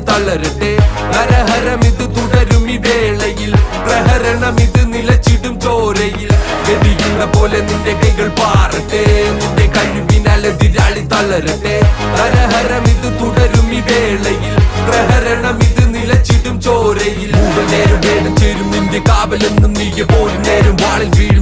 തളരട്ടെ. നരഹരമിത് തുടരും ഈ വേളയിൽ, പ്രഹരണമിത് നിലച്ചിടും ചോരയിൽ. ഗതിയുള്ള പോലെ നിന്റെ കൈകൾ പാറട്ടെ, നിന്റെ കഴിവിനാൽ എതിരാളി തളരട്ടെ. നരഹരമിത് തുടരും ഈ വേളയിൽ, പ്രഹരണമിത് നിലച്ചിടും ചോരയിൽ. നേരം വേണം ചേരും നിന്റെ കാവലെന്നും നീ പോലും നേരം വാളിൽ വീഴും.